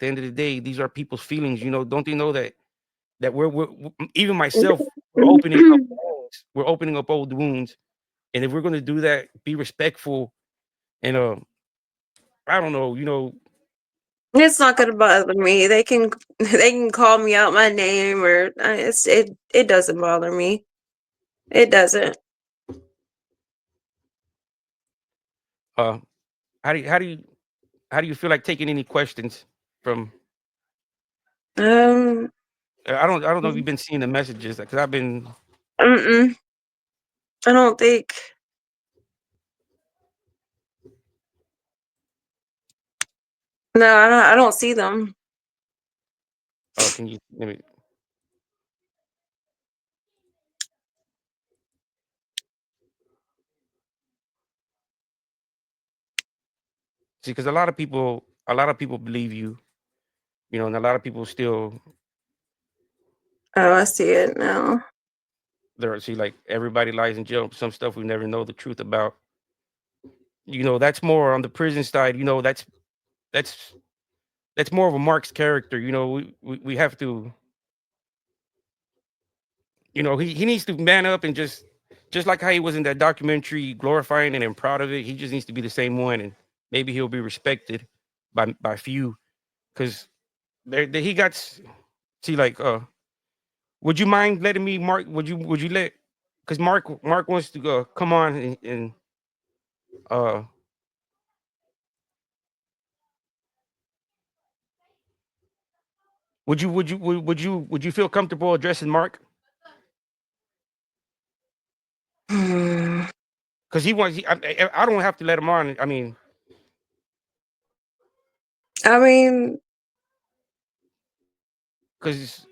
the end of the day, these are people's feelings. Don't they know that we're even myself, we're opening up wounds. We're opening up old wounds, and if we're gonna do that, be respectful and I don't know, It's not gonna bother me. They can they can call me out my name or it doesn't bother me. It doesn't. uh, how do you how do you how do you feel like taking any questions from? Um. I don't know if you've been seeing the messages because I've been. Mm-mm. I don't think. No, I don't see them. Can you let me see? Because a lot of people believe you, and a lot of people still Oh, I see it now. there. See, like everybody lies in jail. Some stuff we never know the truth about. That's more on the prison side. That's that's more of a Mark's character. We have to. He needs to man up and just like how he was in that documentary glorifying it and proud of it. He just needs to be the same one, and maybe he'll be respected by few because there he got. See, like, would you mind letting me, Mark? Would you let? Because Mark wants to come on and uh, would you feel comfortable addressing Mark? Hmm. Because he wants. I don't have to let him on. I mean, I mean, because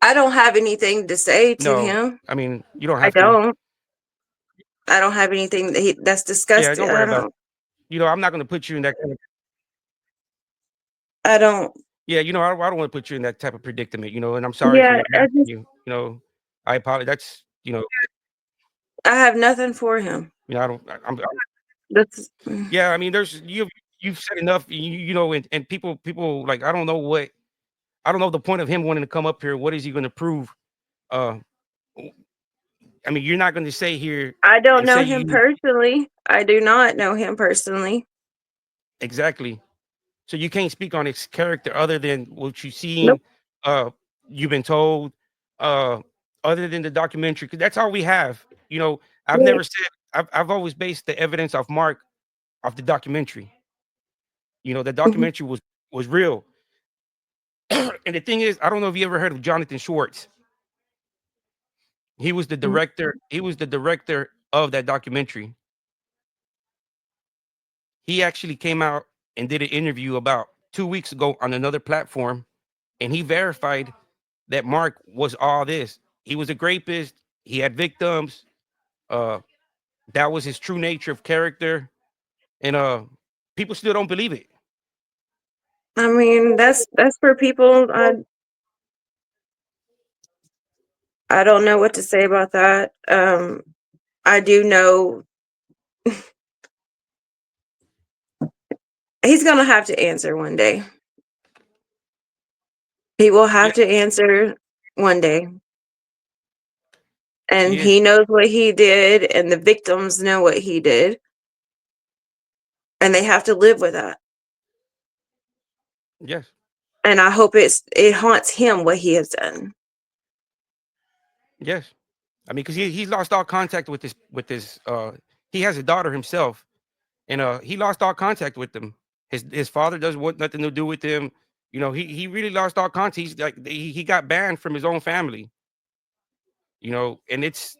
I don't have anything to say to no, him. I mean you don't I have to. don't. I don't have anything that's Yeah, disgusting. don't worry about it. I'm not going to put you in that kind of. I don't. Yeah, I don't want to put you in that type of predicament. And I'm sorry for Yeah, what I happened to just you. I apologize. That's I have nothing for him. I don't. I'm That's Yeah, I mean, you've said enough, and people like I don't know the point of him wanting to come up here. What is he going to prove? Uh, I mean, you're not going to say here I don't and know say him you personally. I do not know him personally. exactly. So you can't speak on his character other than what you've Nope. seen. Uh, you've been told. Uh, other than the documentary, because that's all we have. I've Right. never said. I've always based the evidence off Mark off the documentary. The Mhm. documentary was real. And the thing is, I don't know if you ever heard of Jonathan Schwartz. He was the director. He was the director of that documentary. He actually came out and did an interview about 2 weeks ago on another platform, and he verified that Mark was all this. He was a rapist. He had victims. Uh, that was his true nature of character, and people still don't believe it. I mean, that's for people. I don't know what to say about that. I do know he's gonna have to answer one day. He will Yeah, have to answer one day. he And is. he knows what he did, and the victims know what he did, and they have to live with that. Yes, And I hope it haunts him what he has done. yes. I mean, because he's lost all contact with this. He has a daughter himself, and he lost all contact with them. His father doesn't want nothing to do with him. He really lost all contact. He's like he got banned from his own family. And it's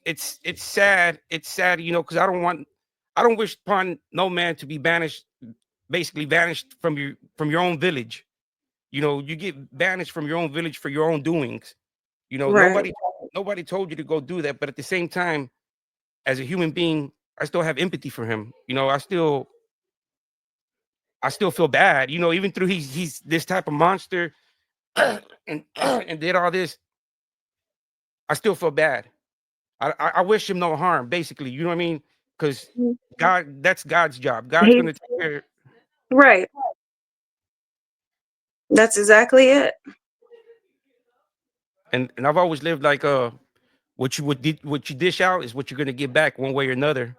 sad. It's sad. Because I don't wish upon no man to be banished, basically vanished from your own village. You get banished from your own village for your own doings. Right. Nobody told you to go do that, but at the same time, as a human being, I still have empathy for him. I still feel bad. Even through he's this type of monster and and did all this, I still feel bad. I wish him no harm, basically. You know what I mean? Because Mhm. That's God's job. God's He's gonna take care. right. That's exactly it. And I've always lived like what you dish out is what you're gonna get back one way or another.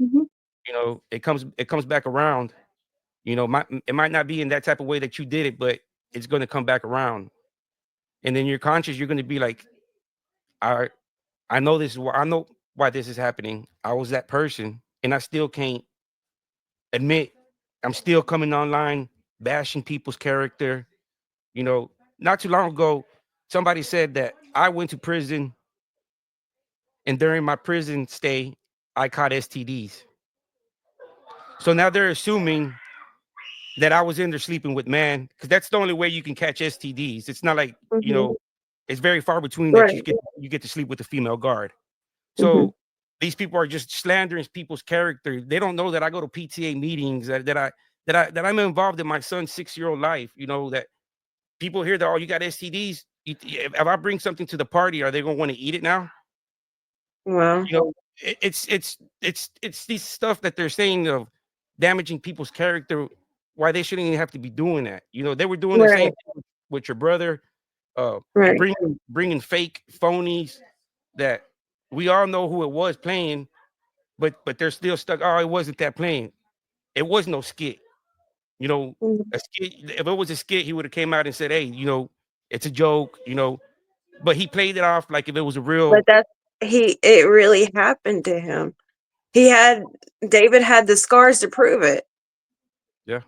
Mhm. You know, it comes back around. You know, it might not be in that type of way that you did it, but it's gonna come back around. And then your conscious, you're gonna be like, I I know this is why I know why this is happening. I was that person, and I still can't admit I'm still coming online bashing people's character. You know, not too long ago, somebody said that I went to prison, and during my prison stay, I caught STDs. So now they're assuming that I was in there sleeping with man, because that's the only way you can catch STDs. It's not like, Mhm. it's very far between that Right. you get to sleep with a female guard. Mhm. So these people are just slandering people's character. They don't know that I go to PTA meetings, that I'm involved in my son's 6-year-old life. You know, that people hear that, oh, you got STDs. If I bring something to the party, are they gonna want to eat it now? Well, You know, it's these stuff that they're saying of damaging people's character. Why they shouldn't even have to be doing that. You know, they were doing the same right. thing with your brother, Right. bringing fake phonies that we all know who it was playing, but they're still stuck. Oh, it wasn't that playing. It was no skit. You know, Mhm. a skit. If it was a skit, he would have came out and said, "Hey, it's a joke." But he played it off like if it was a But real. that's it really happened to him. He had David had the scars to prove it. Yeah,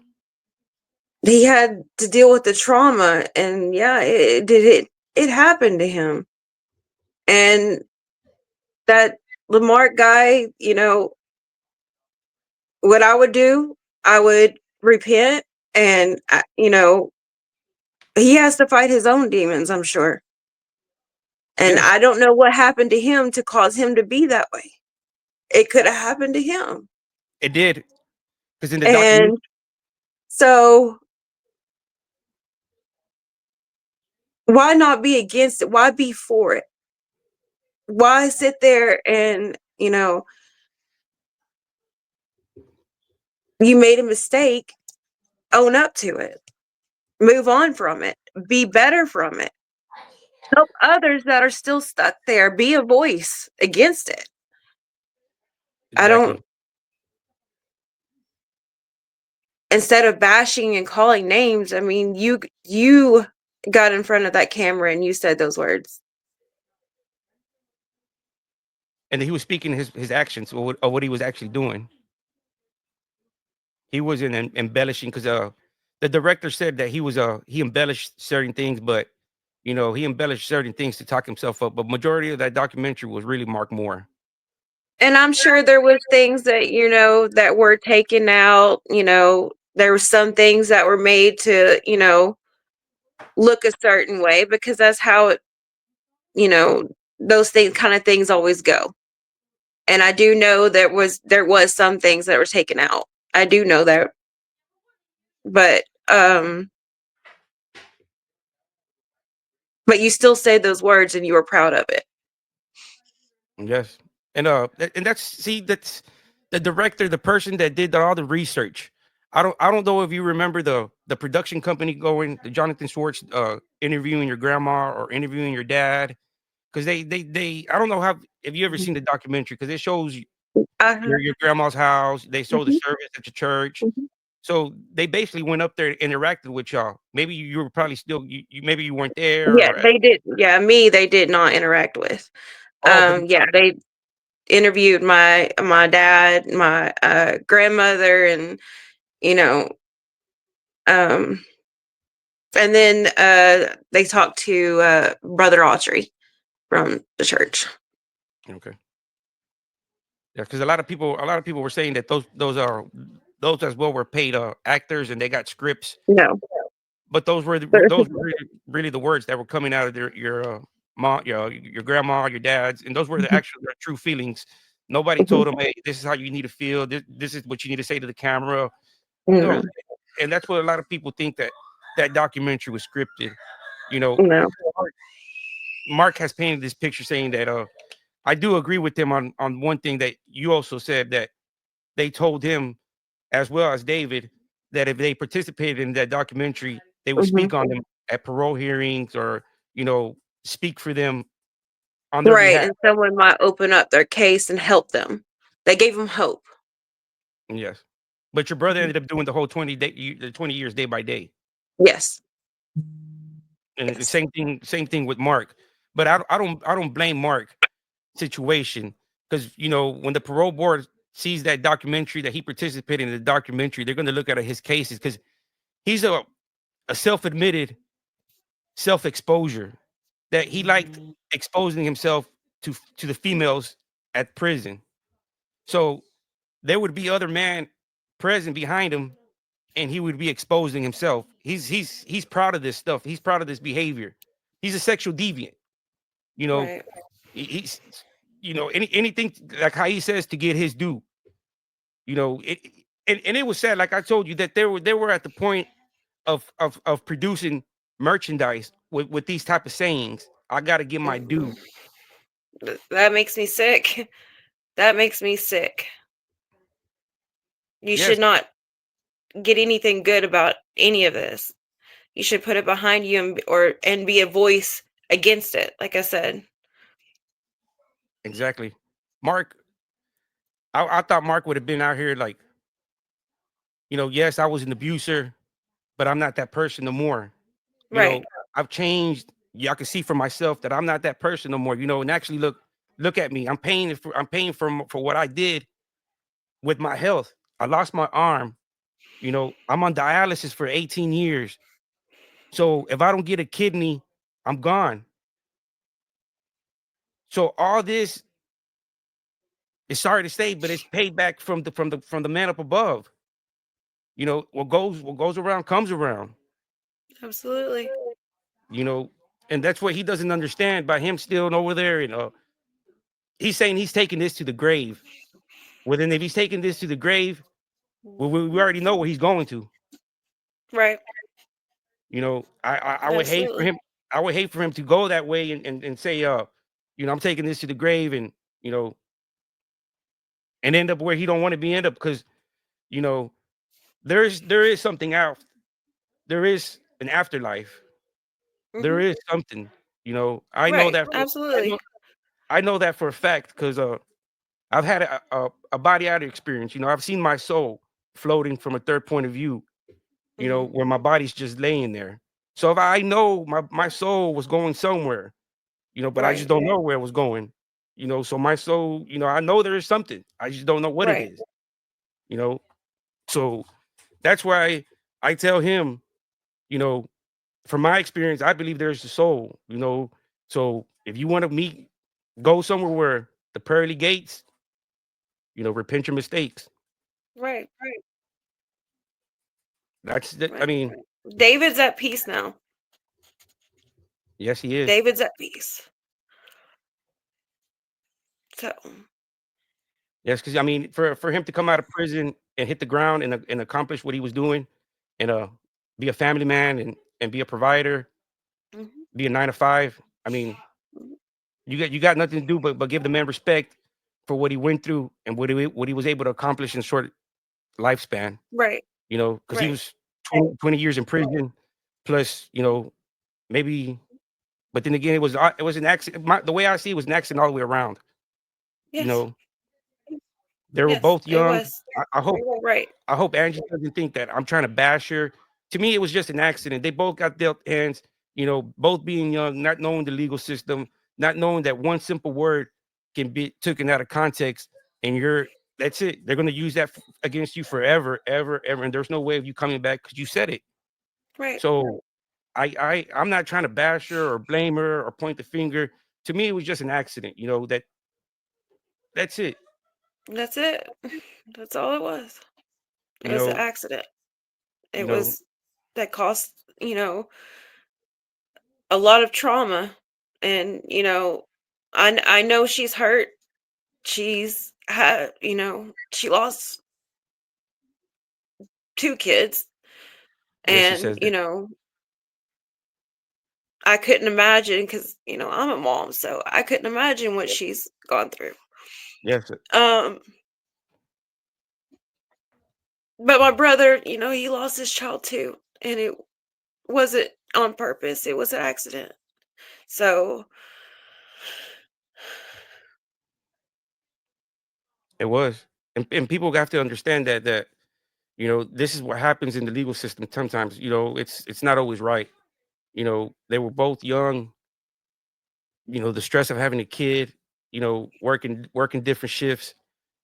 He had to deal with the trauma, and yeah, it happened to him. And that Lamar guy, what I would do, I would repent, and he has to fight his own demons, I'm sure. And yeah, I don't know what happened to him to cause him to be that way. It could have happened to him. it did. Because in the documentary, And so why not be against it? Why be for it? Why sit there and, you made a mistake, own up to it, move on from it, be better from it, help others that are still stuck there, be a voice against it. I don't, exactly. instead of bashing and calling names, I mean, you got in front of that camera and you said those words. And he was speaking his actions, or what he was actually doing. He wasn't embellishing, because the director said that he embellished certain things, but he embellished certain things to talk himself up. But majority of that documentary was really Mark Moore. And I'm sure there was things that, that were taken out, there were some things that were made to, look a certain way because that's how it, you know, those things kind of things always go. And I do know there was some things that were taken out. I do know that. But but you still say those words and you were proud of it. Yes, and that's the director, the person that did all the research. I don't know if you remember the production company going, the Jonathan Schwartz, interviewing your grandma or interviewing your dad, because they I don't know how, if you ever Mhm. seen the documentary, because it shows Uh-huh. your grandma's house. They show the Mhm. service at the church. Mhm. So they basically went up there and interacted with y'all. Maybe you were probably still, maybe you weren't there, Yeah, or they did. Yeah, me they did not interact with. oh, but Yeah, they interviewed my dad, my grandmother, and you know, um, and then they talked to Brother Autry from the church. okay, yeah, because a lot of people were saying that those as well were paid actors, and they got scripts, No, but those were really the words that were coming out of your mom, your grandma, your dad's, and those were the actual, their true feelings. Nobody told them, hey, this is how you need to feel. This is what you need to say to the camera. No, no, and that's what a lot of people think, that documentary was scripted. You know, no. Mark has painted this picture saying that I do agree with them on one thing that you also said, that they told him, as well as David, that if they participated in that documentary, they would Mhm. speak on them at parole hearings, or you know, speak for them on their Right, behalf. and someone might open up their case and help them. They gave him hope. Yes, but your brother Mhm. ended up doing the whole 20 years day by day. Yes. And the Yes. same thing with Mark. But I don't blame Mark situation, because you know, when the parole board sees that documentary, that he participated in the documentary, they're going to look at his cases, because he's a self-admitted self-exposure, that he liked exposing himself to the females at prison. So there would be other man present behind him, and he would be exposing himself. He's proud of this stuff. He's proud of this behavior. He's a sexual deviant. You know, Right. he's anything, like how he says, to get his due. You know, and it was sad. Like I told you, that they were at the point of producing merchandise with these type of sayings. I got to get my due. Mhm. That makes me sick. That makes me sick. You Yes, should not get anything good about any of this. You should put it behind you and be a voice against it, like I said. exactly. Mark, I thought Mark would have been out here like, yes, I was an abuser, but I'm not that person no more. You Right. know, I've changed. Y'all can see for myself that I'm not that person no more. And actually look at me. I'm paying for what I did with my health. I lost my arm. I'm on dialysis for 18 years. So if I don't get a kidney, I'm gone. So all this is, sorry to say, but it's paid back from the man up above. What goes around comes around. Absolutely. You know, and that's what he doesn't understand by him still over there. He's saying he's taking this to the grave. Well, then if he's taking this to the grave, well, we already know where he's going to. Right. I would hate for Absolutely. him. I would hate for him to go that way and say, I'm taking this to the grave, and you know, and end up where he don't want to be end up, because you know there is something out. There is an afterlife. There Mhm. is something. I know Right. that. I Absolutely. know. I know that for a fact, because I've had a body out experience. I've seen my soul floating from a third point of view. Mhm. Where my body's just laying there. So if I know my soul was going somewhere, but I just Right. don't know where it was going. So my soul, I know there is something. I just don't know what it Right. is. You know, so that's why I tell him, you know, from my experience, I believe there's a soul. So if you want to meet, go somewhere where the pearly gates, repent your mistakes. Right. That's the, I Right. mean, David's at peace now. yes, he is. David's at peace. So, Yes, because I mean, for him to come out of prison and hit the ground and accomplish what he was doing, and be a family man and be a provider, mhm, be a 9 to 5. I mean, mhm. you got nothing to do but give the man respect for what he went through and what he was able to accomplish in short lifespan. Right. Because he Right. was 20 years in prison, plus maybe. But then again, it was an accident. The way I see it, was an accident all the way around. You Yes. know, they were Yes. both It young. was. I hope Right. I hope Angie doesn't think that I'm trying to bash her. To me, it was just an accident. They both got dealt hands, both being young, not knowing the legal system, not knowing that one simple word can be taken out of context, and that's it. They're going to use that against you forever, ever, ever. And there's no way of you coming back because you said it. Right. So I'm not trying to bash her or blame her or point the finger. To me, it was just an accident. That's it. That's it. That's all it was. It You was an know, accident. you It know, was that caused, a lot of trauma. And, I know she's hurt. She lost 2 kids, yeah, she and, says that. I couldn't imagine because I'm a mom, so I couldn't imagine what she's gone through. Yes, Um, but my brother, he lost his child too, and it wasn't on purpose. It was an accident. So, it was. And people have to understand that this is what happens in the legal system sometimes. It's not always right. They were both young. The stress of having a kid, working different shifts,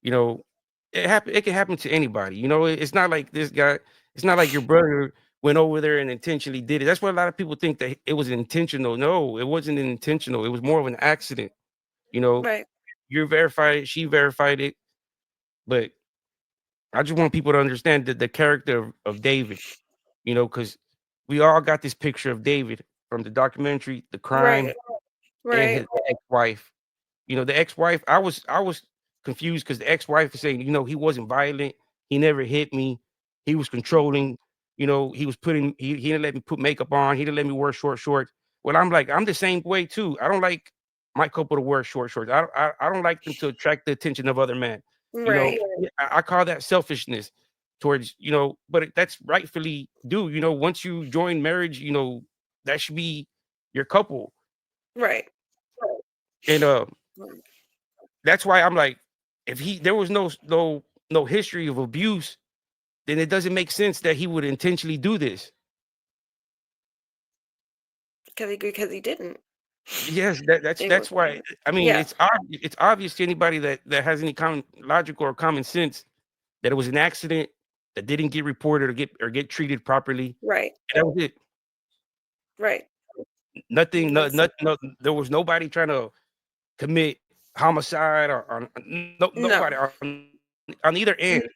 you know, it can happen to anybody. It's not like this guy, it's not like your brother went over there and intentionally did it. That's what a lot of people think, that it was intentional. No, it wasn't intentional. It was more of an accident. You know, right, you verified it, she verified it, but I just want people to understand that the character of David, because we all got this picture of David from the documentary, The Crime, right, and right, his ex-wife. The ex-wife, I was confused because the ex-wife is saying, he wasn't violent, he never hit me, he was controlling, he was he didn't let me put makeup on, he didn't let me wear short shorts. Well, I'm like, I'm the same way too. I don't like my couple to wear short shorts. I don't like them to attract the attention of other men. right, Yeah, I call that selfishness towards, but that's rightfully due. Once you join marriage, that should be your couple. right. And that's why I'm like, if there was no history of abuse, then it doesn't make sense that he would intentionally do this. Because he didn't. Yes, that's It was, that's why. I mean, yeah, it's obvious to anybody that has any common logical or common sense that it was an accident that didn't get reported or get treated properly. right, And that was it. right. Nothing. No, That's there was nobody trying to commit homicide or nobody no, on either end.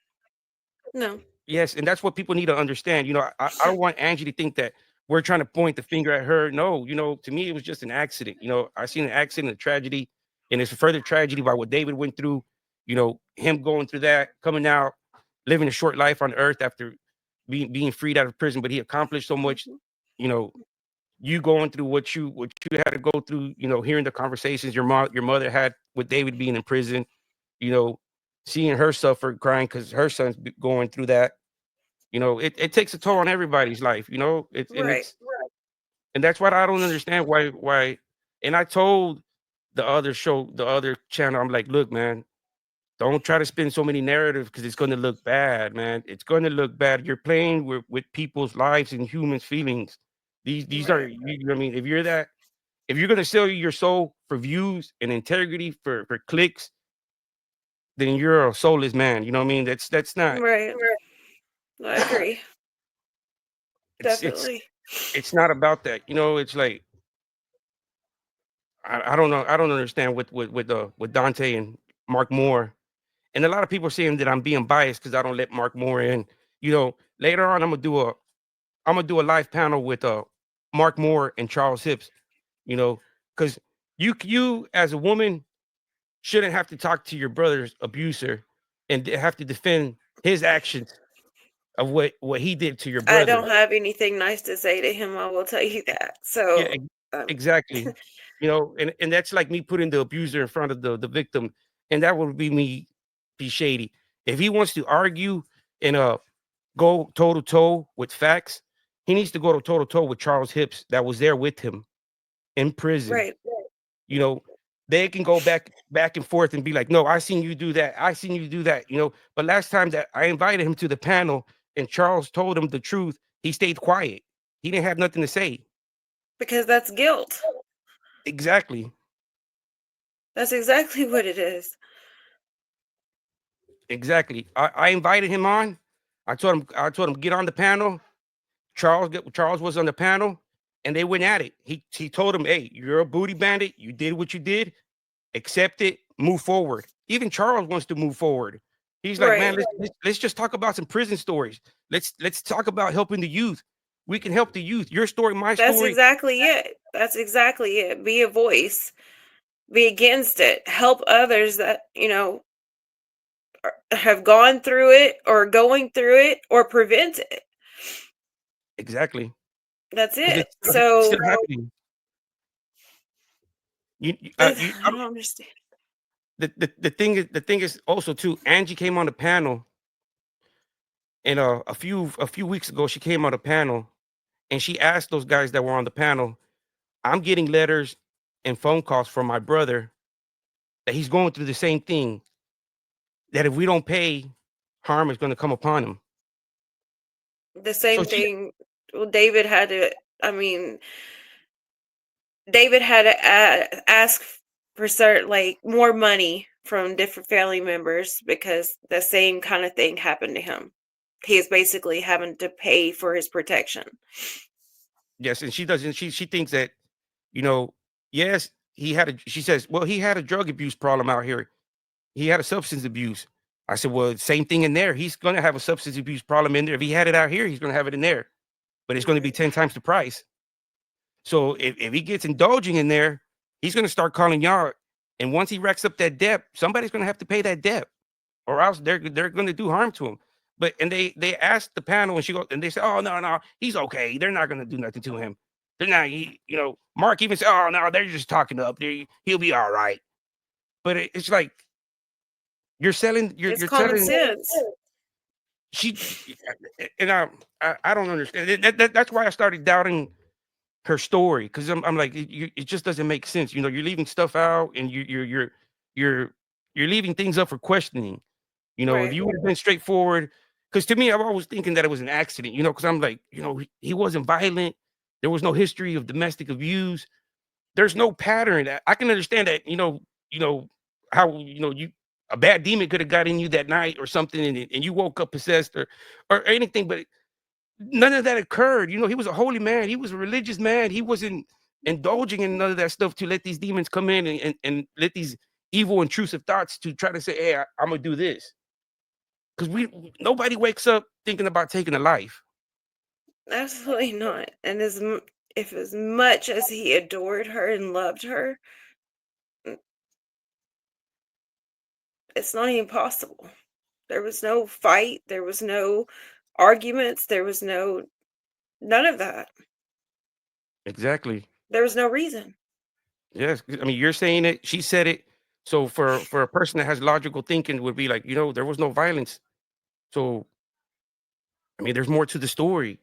no, Yes, and that's what people need to understand. I don't want Angie to think that we're trying to point the finger at her. No, to me, it was just an accident. I seen an accident, a tragedy, and it's a further tragedy by what David went through. Him going through that, coming out, living a short life on earth after being freed out of prison, but he accomplished so much. mhm, You know, you going through what you had to go through. Hearing the conversations your mother had with David being in prison. You know, seeing her suffer, crying because her son's going through that. It takes a toll on everybody's life, it's and right, it's and that's what I don't understand why. And I told the other channel, I'm like, look, man, don't try to spin so many narratives because it's gonna look bad, man. It's gonna look bad. You're playing with people's lives and humans' feelings. These are right, you know what I mean, if you're gonna sell your soul for views and integrity for clicks, then you're a soulless man. You know what I mean? That's not right. I agree. it's it's Definitely. it's not about that. It's like I don't know. I don't understand with Dante and Mark Moore, and a lot of people are saying that I'm being biased because I don't let Mark Moore in. Later on, I'm gonna do a live panel with Mark Moore and Charles Hips. Because you as a woman shouldn't have to talk to your brother's abuser and have to defend his actions of what he did to your I brother. don't have anything nice to say to him, I will tell you that. Yeah, So, um, exactly. And that's like me putting the abuser in front of the victim, and that would be me be shady. If he wants to argue and go toe to toe with facts, he needs to go toe to toe with Charles Hips that was there with him in prison. right, You know, they can go back and forth and be like, "No, I seen you do that. I seen you do that." But last time that I invited him to the panel and Charles told him the truth, he stayed quiet. He didn't have nothing to say. because that's guilt. Exactly. That's exactly what it is. Exactly. I invited him on. I told him get on the panel. Charles was on the panel, and they went at it. He told him, "Hey, you're a booty bandit. You did what you did. Accept it. Move forward." Even Charles wants to move forward. He's like, "Man, Right. let's just talk about some prison stories. Let's talk about helping the youth. We can help the youth. Your story, my That's story." exactly it. That's exactly it. Be a voice. Be against it. Help others that, have gone through it or going through it or prevent it. Exactly. That's Because it. it's still So, happening. I don't understand. The thing is also too. Angie came on the panel, and a few weeks ago she came on the panel, and she asked those guys that were on the panel, "I'm getting letters and phone calls from my brother that he's going through the same thing. That if we don't pay, harm is going to come upon him." The So same she, thing. Well, David had to. I mean, David had to ask for certain, like, more money from different family members because the same kind of thing happened to him. He is basically having to pay for his protection. yes, and she doesn't. She thinks that, you know, yes, he had a. She says, well, he had a drug abuse problem out here. He had a substance abuse. I said, well, same thing in there. He's going to have a substance abuse problem in there. If he had it out here, he's going to have it in there, but it's going to be Right. 10 times the price. So if he gets indulging in there, he's going to start calling y'all. And once he racks up that debt, somebody's going to have to pay that debt, or else they're going to do harm to him. But and they asked the panel, and she goes, and they said, oh no, he's okay. They're not going to do nothing to him. They're not. Mark even said, oh no, they're just talking up. He'll be all right. But it's like you're selling. You're It's you're common telling sense. she, and I don't understand. That's why I started doubting her story, because I'm like, it just doesn't make sense. You're leaving stuff out, and you're you're leaving things up for questioning. If Right. you would have been straightforward, because to me, I'm always thinking that it was an accident. Because I'm like, he wasn't violent. There was no history of domestic abuse. There's no pattern. I can understand that. How you a bad demon could have got in you that night or something, and you woke up possessed or anything, but none of that occurred. He was a holy man. He was a religious man. He wasn't indulging in none of that stuff to let these demons come in and let these evil, intrusive thoughts to try to say, "Hey, I'm gonna do this." Because nobody wakes up thinking about taking a life. Absolutely not. And if as much as he adored her and loved her, mm, it's not even possible. There was no fight. There was no arguments. There was none of that. Exactly. There was no reason. Yes. I mean, you're saying it. She said it. So for a person that has logical thinking, would be like, there was no violence. So I mean, there's more to the story.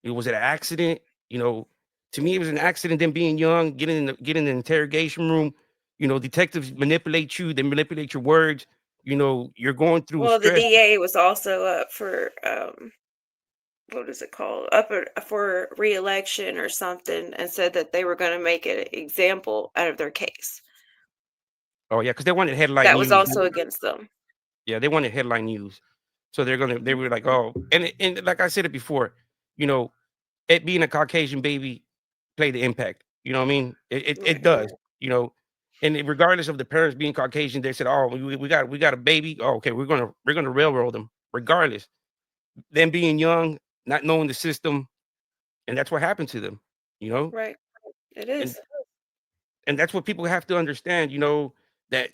Was it an accident? You know, to me, it was an accident. Them being young, getting in the interrogation room. Detectives manipulate you. They manipulate your words. You're going through Well, the stress. DA was also up for what is it called? For re-election or something, and said that they were going to make an example out of their case. Oh yeah, because they wanted headline That was news. also against them. Yeah, they wanted headline news. So they were like, oh, and like I said it before, you know, it being a Caucasian baby played the impact. You know what I mean? It Right. does. You know, and regardless of the parents being Caucasian, they said, oh, we got a baby. Oh, okay, we're gonna railroad them regardless. Them being young, not knowing the system, and that's what happened to them. You know, Right. It and is. and that's what people have to understand. That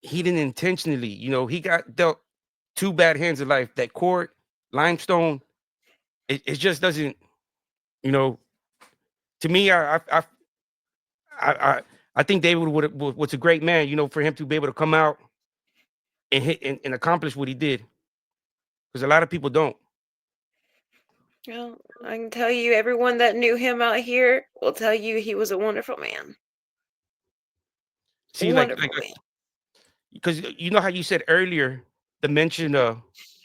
he didn't intentionally. He got dealt two bad hands of life. That court, limestone. It just doesn't. You know, to me, I, I, I think David was a great man. For him to be able to come out and hit and accomplish what he did, because a lot of people don't. Well, I can tell you, everyone that knew him out here will tell you he was a wonderful man. See, like Wonderful man. because you know how you said earlier, the mention of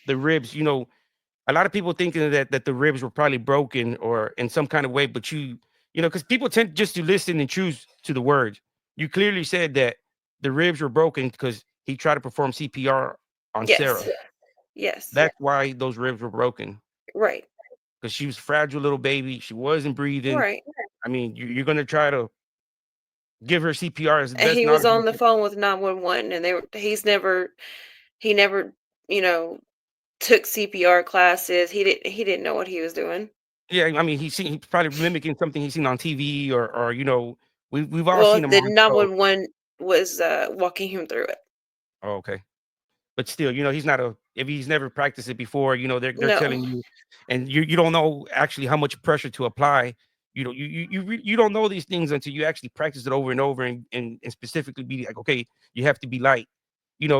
the ribs. A lot of people thinking that the ribs were probably broken or in some kind of way, but because people tend just to listen and choose to the words. You clearly said that the ribs were broken because he tried to perform CPR on Sarah. Yes. Yes. That's why those ribs were broken, Right. because she was a fragile little baby. She wasn't breathing. Right. I mean, you're gonna try to give her CPR as the And best he was knowledge. on the phone with 911, and he never, you know, took CPR classes. He didn't know what he was doing. Yeah, I mean, he's probably mimicking something he's seen on TV, or we've all Well, seen him the on shows. 911 was walking him through it. Oh, okay. But still, he's not a if he's never practiced it before, they're No. telling you, and you don't know actually how much pressure to apply. You don't know these things until you actually practice it over and over, and specifically be like, okay, you have to be light, and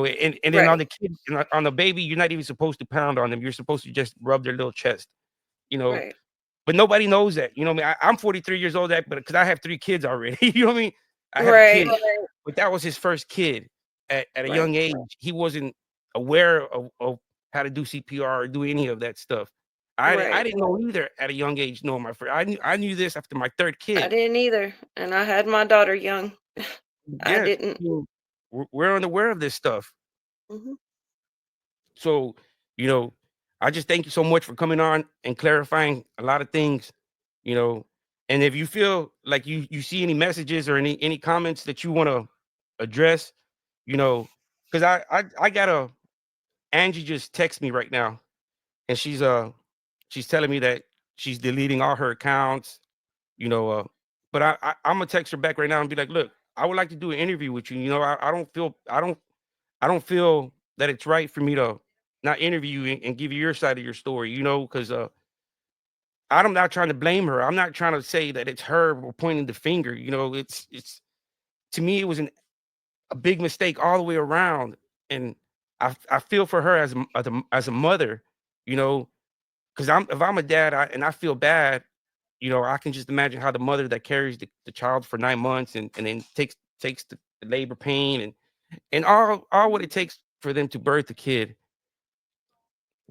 then on Right. the kid, on the baby, you're not even supposed to pound on them. You're supposed to just rub their little chest, you know. Right. But nobody knows that, what I mean. I'm 43 years old, but because I have 3 kids already, you know what I mean. I have a kid, Right. but that was his first kid at a Right. young age. He wasn't aware of how to do CPR or do any of that stuff. I Right. didn't know either at a young age. No, my friend, I knew this after my third I kid. didn't either, and I had my daughter young. I Yes, didn't. we're unaware of this stuff. Mhm. So, you know, I just thank you so much for coming on and clarifying a lot of things, you know. And if you feel like you see any messages or any comments that you want to address, because I got a Angie just text me right now, and she's telling me that she's deleting all her accounts, you know. But I'm gonna text her back right now and be like, look, I would like to do an interview with you. I don't feel that it's right for me to not interview you and give you your side of your story, because I'm not trying to blame her. I'm not trying to say that it's her or pointing the finger. It's to me it was a big mistake all the way around, and I feel for her as a mother, you know, because if I'm a dad and I feel bad, I can just imagine how the mother that carries the child for 9 months and then takes the labor pain and all what it takes for them to birth a kid,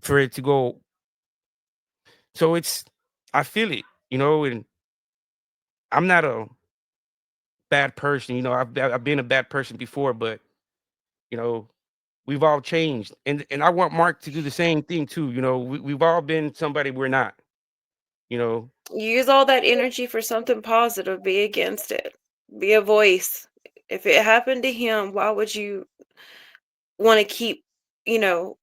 for it to go. So I feel it, and I'm not a bad person. I've been a bad person before, but you know, we've all changed, and I want Mark to do the same thing too. We've all been somebody we're not. You know, Use all that energy for something positive. Be against it. Be a voice. If it happened to him, why would you want to keep, you know,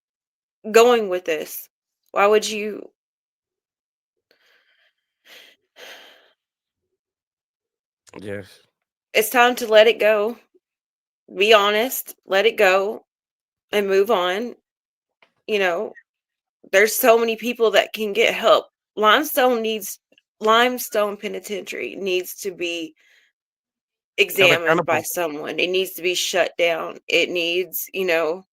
going with this? Why would you? yes, It's time to let it go. Be honest, let it go, and move on. You know, there's so many people that can get help. Limestone needs Limestone Penitentiary needs to be held examined by accountable. someone. It needs to be shut down. It needs, and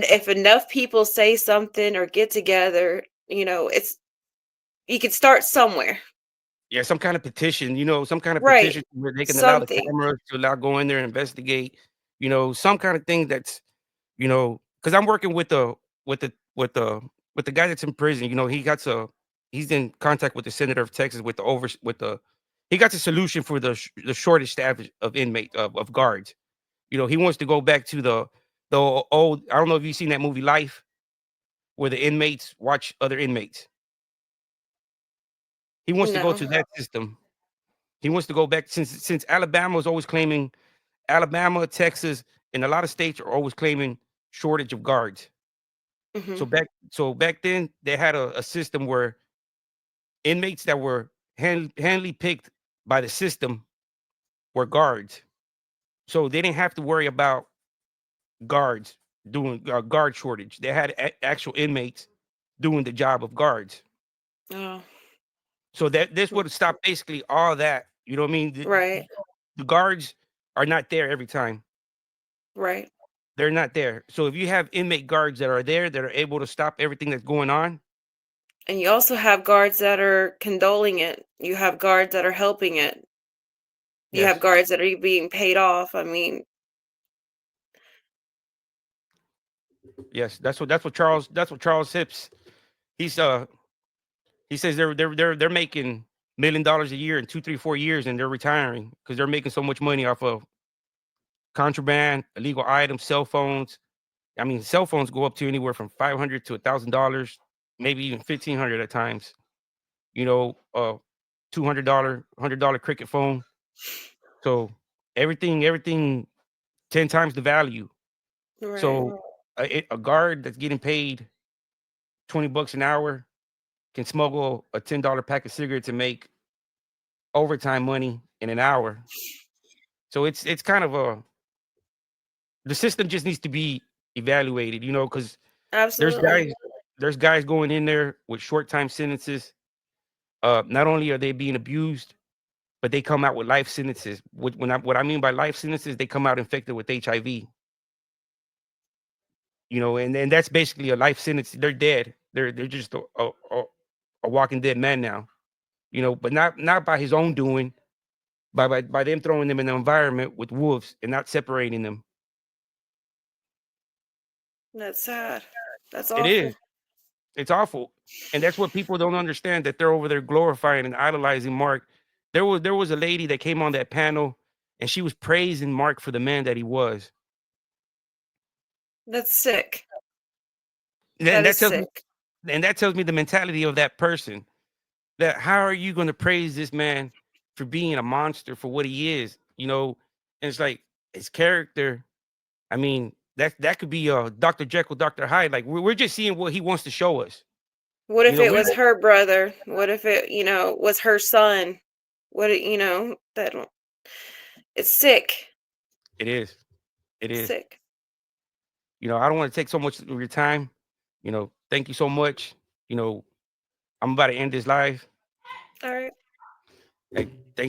if enough people say something or get together, it's you could start somewhere. Yeah, some kind of petition. Some kind of Right. petition where they can allow the Something. cameras to allow go in there and investigate. Some kind of thing that's because I'm working with the with the with the guy that's in prison. He's in contact with the senator of Texas with the he got a solution for the shortage staff of inmate of guards. He wants to go back to the old. I don't know if you've seen that movie Life, where the inmates watch other inmates. He wants to go No. to that system. He wants to go back since Alabama was always claiming Alabama, Texas, and a lot of states are always claiming shortage of guards. Hmm. So back then they had a system where inmates that were handily picked by the system were guards. So they didn't have to worry about guards doing guard shortage. They had actual inmates doing the job of guards. Oh, So that this would stop basically all that. You know what I mean? right. The guards are not there every time. Right. They're not there. So if you have inmate guards that are there that are able to stop everything that's going on, And you also have guards that are condoling it. You have guards that are helping it. You have yes, guards that are being paid off. I mean, yes, that's what Charles Hips. He's he says they're making $1 million a year in 2, 3, 4 years, and they're retiring because they're making so much money off of contraband, illegal items, cell phones. I mean, cell phones go up to anywhere from $500 to $1,000, maybe even 1,500 at times. $200, $100 cricket phone. So everything 10 times the value. right. So a guard that's getting paid $20 an hour can smuggle a $10 pack of cigarettes and make overtime money in an hour. So it's kind of the system just needs to be evaluated, because there's Absolutely. guys there's guys going in there with short time sentences, Not only are they being abused, but they come out with life sentences. What I mean by life sentences, they come out infected with HIV. And that's basically a life sentence. They're dead. They're just a walking dead man now. But not by his own doing, by them throwing them in the environment with wolves and not separating them. That's sad. That's It awful. is. It's awful. And that's what people don't understand, that they're over there glorifying and idolizing Mark. There was a lady that came on that panel, and she was praising Mark for the man that he was. That's sick. And That that is tells me sick. and that tells me the mentality of that person. That how are you going to praise this man for being a monster for what he is? And it's like his character. I mean, that could be Dr. Jekyll, Dr. Hyde. Like we're just seeing what he wants to show us. What if it We was her brother? What if it, was her son? That it's sick. It is. It is. Sick. I don't want to take so much of your time. Thank you so much. I'm about to end this live. All right. Like, thank you